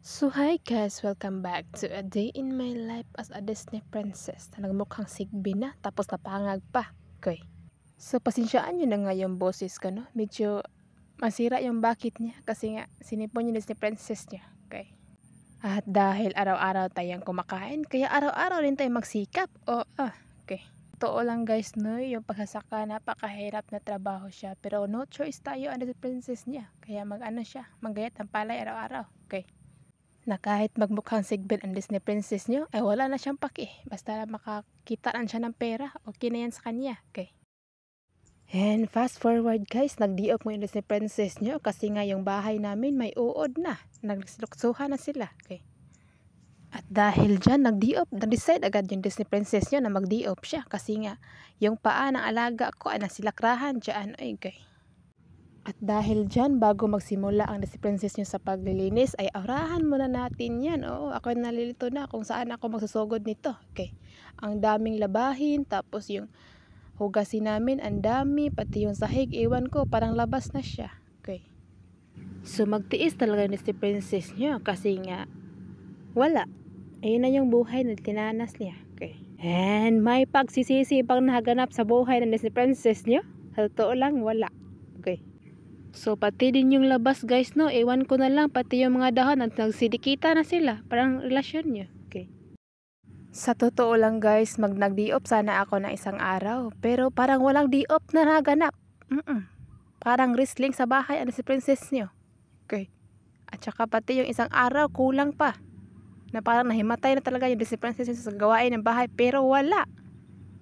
So hi guys, welcome back to a day in my life as a Disney princess na nagmukhang sigbi na tapos napangag pa. Okay. So pasensyaan nyo na nga yung boses ko, no? Medyo masira yung bakit niya kasi nga sinipon yung Disney princess niya. Okay. At dahil araw-araw tayong kumakain, kaya araw-araw rin tayong magsikap. Okay. Totoo lang guys, no? Yung pagsasaka, napakahirap na trabaho siya. Pero no choice tayo ang Disney princess niya. Kaya mag-ano siya, maggayat ng palay araw-araw. Okay. Na kahit magmukhang sigbin ang Disney princess nyo, ay wala na siyang paki. Basta makakita lang siya ng pera, okay na yan sa kanya. Okay. And fast forward guys, nag-diop mo yung Disney princess nyo kasi nga yung bahay namin may uod na. Nagsiluksuhan na sila. Okay. At dahil dyan, nag-decide agad yung Disney princess nyo na mag-diop siya kasi nga yung paa ng alaga ko ay nasilakrahan dyan. Ay, okay. At dahil dyan, bago magsimula ang Disney princess nyo sa paglilinis, ay aurahan muna natin yan. Oo, ako nalilito na kung saan ako magsusugod nito. Okay. Ang daming labahin, tapos yung hugasin namin, ang dami, pati yung sahig, iwan ko, parang labas na siya. Okay. So, magtiis talaga yung Disney princess nyo kasi nga, wala. Ayun na yung buhay na tinanas niya. Okay. And may pagsisisi pang naganap sa buhay ng Disney princess nyo? Sa totoo lang, wala. Okay. So, pati din yung labas guys, no? Ewan ko na lang, pati yung mga dahon at nagsidikita na sila. Parang relasyon nyo. Okay. Sa totoo lang guys, nag-diop sana ako ng isang araw. Pero parang walang diop na naganap. Parang wrestling sa bahay, ano si princess nyo. Okay. At saka pati yung isang araw, kulang pa. Na parang nahimatay na talaga yung si princess nyo sa gawain ng bahay. Pero wala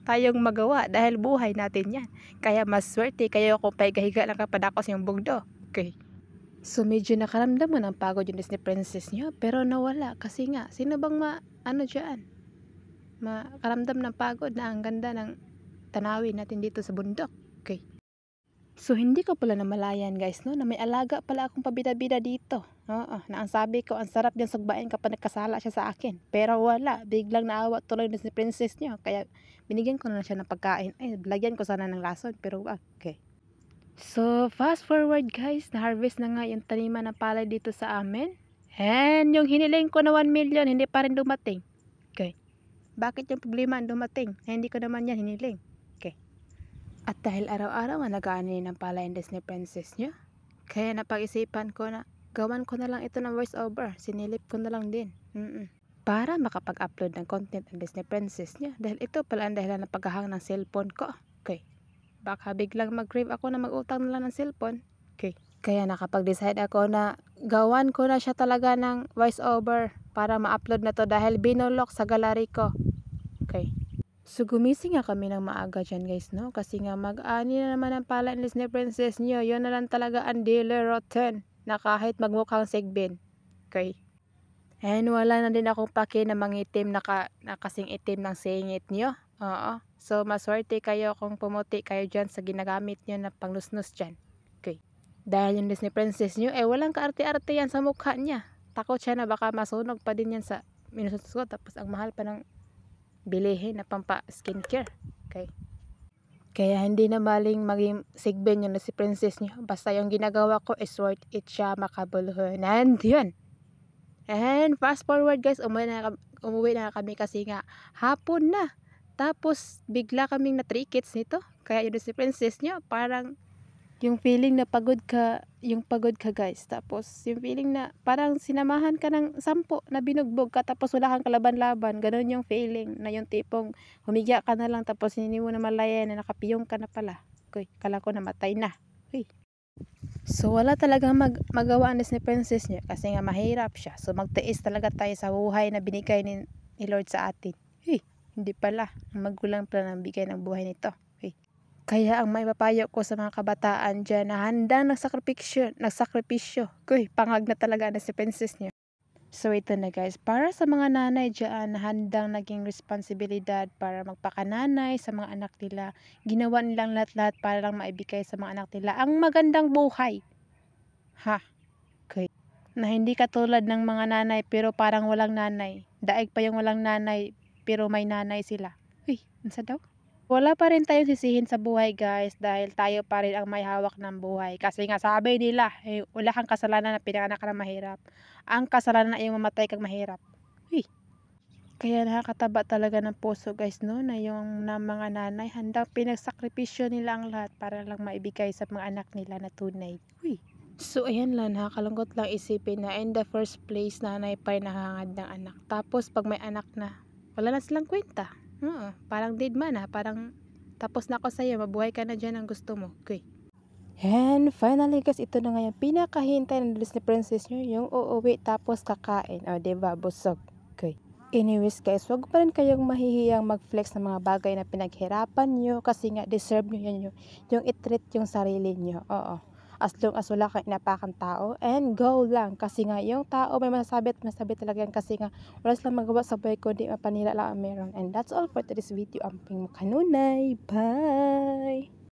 tayong magawa dahil buhay natin yan. Kaya mas swerte kayo kung paigahiga lang kapadakos yung bugdo. Okay. So medyo nakaramdam mo ng pagod yung Disney princess nyo, pero nawala kasi nga, sino bang makaramdam ng pagod na ang ganda ng tanawin natin dito sa bundok. Okay. So hindi ko pala namalayan guys, no, na may alaga pala akong pabida-bida dito. Na ang sabi ko, ang sarap din sugbain kapag nagkasala siya sa akin. Pero wala, biglang naawa tuloy na si princess niyo. Kaya binigyan ko na siya ng pagkain. Ay, lagyan ko sana ng lason, pero okay. So fast forward guys, na-harvest na nga yung taniman ng palay dito sa amin. And yung hiniling ko na 1 million, hindi pa rin dumating. Okay. Bakit yung problema ang dumating? Hindi ko naman yan hiniling. Okay. At dahil araw-araw nag-aanin ng palay ang Disney princess niya, kaya napag-isipan ko na gawan ko na lang ito ng voice over. Sinilip ko na lang din. Para makapag-upload ng content ang Disney princess niya. Dahil ito pala ang dahilan ng paghahang ng cellphone ko. Okay. Baka biglang mag-crave ako na mag-utang na lang ng cellphone. Okay. Kaya nakapag-decide ako na gawan ko na siya talaga ng voice over para ma-upload na to dahil binulok sa gallery ko. Okay. So gumising nga kami ng maaga dyan guys, no? Kasi nga mag-ani na naman ang pala ng Disney princess nyo. Yun na lang talaga ang dealer rotten na kahit magmukhang sigbin. Okay. And wala na din akong pake na mangitim na kasing itim ng singit nyo. Oo. So maswerte kayo kung pumuti kayo dyan sa ginagamit nyo na pangnusnus dyan. Okay. Dahil yung Disney princess nyo, walang kaarte-arte yan sa mukha niya. Takot siya na baka masunog pa din yan sa minusus ko. Tapos ang mahal pa ng bilihin na pampa skincare. Okay. Kaya hindi na maling maging sigbin yung si princess niyo. Basta yung ginagawa ko is worth it siya, makabuluhan. And yun. And fast forward guys, umuwi na kami kasi nga hapon na. Tapos bigla kaming na-trickets nito. Kaya yun si princess niyo, parang yung feeling na pagod ka guys. Tapos yung feeling na parang sinamahan ka ng 10 na binugbog ka tapos wala kang kalaban-laban. Ganon yung feeling na yung tipong humiga ka na lang tapos hindi mo na malayan na nakapiyong ka na pala. Okay, kala ko namatay na. Okay. So wala talagang magawa ang Disney princess niya kasi nga mahirap siya. So magtiis talaga tayo sa buhay na binigay ni Lord sa atin. Hindi pala. Ang magulang pala ng bigay ng buhay nito. Kaya ang may papayo ko sa mga kabataan dyan na handang nagsakripisyo. Pangag na talaga na si princess niya. So ito na guys, para sa mga nanay dyan na handang naging responsibilidad para magpakananay sa mga anak nila, ginawa nilang lahat-lahat para lang maibigay sa mga anak nila ang magandang buhay. Okay. Na hindi katulad ng mga nanay pero parang walang nanay. Daig pa yung walang nanay pero may nanay sila. Ano daw? Wala pa rin tayong sisihin sa buhay guys, dahil tayo pa rin ang may hawak ng buhay. Kasi nga sabi nila, wala kang kasalanan na pinanganak ka na mahirap. Ang kasalanan ay yung mamatay kang mahirap. Uy, kaya nakakataba talaga ng puso guys, no, na yung na mga nanay handang pinagsakripisyo nila ang lahat para lang maibigay sa mga anak nila na tunay. Uy. So ayan lang, nakakalungkot lang isipin na in the first place nanay pa rin nakahangad ng anak. Tapos pag may anak na, wala na silang kwenta. Oo, parang dead man na, parang tapos na ako sa'yo, mabuhay ka na dyan ang gusto mo. Okay. And finally guys, ito na nga yung pinakahintay ng Disney Princess nyo, yung uuwi tapos kakain. O diba, busog. Okay. Anyways guys, wag pa rin kayong mahihiyang mag-flex ng mga bagay na pinaghirapan nyo kasi nga deserve nyo yan yung i-treat yung sarili nyo. Oo. As long as wala kang inapakang tao and go lang kasi nga yung tao may masasabi at masasabi talaga yan kasi nga wala silang magawa sa buhay kundi mapanira lang ang meron. And that's all for today's video. Amping mo kanunay. Bye!